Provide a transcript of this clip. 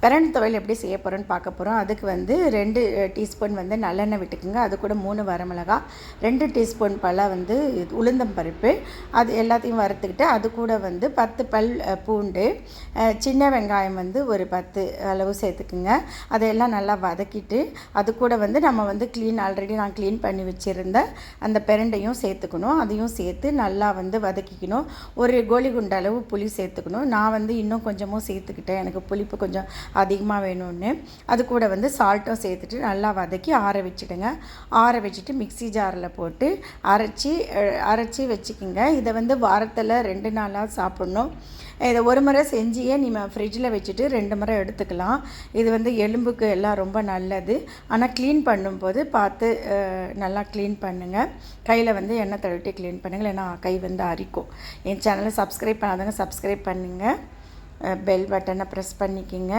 பிரண்டை துவையல் எப்படி செய்ய போகிறோன்னு பார்க்க போகிறோம். அதுக்கு வந்து 2 டீஸ்பூன் வந்து நல்லெண்ணெய் விட்டுக்குங்க. அது கூட 3 வரமிளகா, 2 டீஸ்பூன் போல் வந்து உளுந்தம் பருப்பு, அது எல்லாத்தையும் வறுத்துக்கிட்டு அது கூட வந்து 10 பல் பூண்டு, சின்ன வெங்காயம் வந்து ஒரு 10 அளவு சேர்த்துக்குங்க. அதையெல்லாம் நல்லா வதக்கிட்டு அது கூட வந்து நம்ம வந்து ஆல்ரெடி நான் க்ளீன் பண்ணி வச்சுருந்த அந்த பிரண்டையும் சேர்த்துக்கணும். அதையும் சேர்த்து நல்லா வந்து வதக்கிக்கணும். ஒரு கோலி குண்டு அளவு புளி சேர்த்துக்கணும். நான் வந்து இன்னும் கொஞ்சமும் சேர்த்துக்கிட்டேன், எனக்கு புளிப்பு கொஞ்சம் அதிகமாக வேணும்னு. அது கூட வந்து சால்ட்டும் சேர்த்துட்டு நல்லா வதக்கி ஆற வச்சுடுங்க. ஆற வச்சுட்டு மிக்ஸி ஜாரில் போட்டு அரைச்சி வச்சுக்கோங்க. இதை வந்து வாரத்தில் 2 நாளாக சாப்பிட்ணும். இதை ஒரு முறை செஞ்சியே நீங்கள் ஃப்ரிட்ஜில் வச்சுட்டு 2 முறை எடுத்துக்கலாம். இது வந்து எலும்புக்கு எல்லாம் ரொம்ப நல்லது. ஆனால் க்ளீன் பண்ணும்போது பார்த்து நல்லா க்ளீன் பண்ணுங்கள். கையில் வந்து எண்ணெய் தடவிட்டு க்ளீன் பண்ணுங்கள், ஏன்னா கை வந்து அரிக்கும். என் சேனலை சப்ஸ்கிரைப் பண்ணாதவங்க சப்ஸ்கிரைப் பண்ணுங்கள். பெல் பட்டனை ப்ரெஸ் பண்ணிக்கோங்க.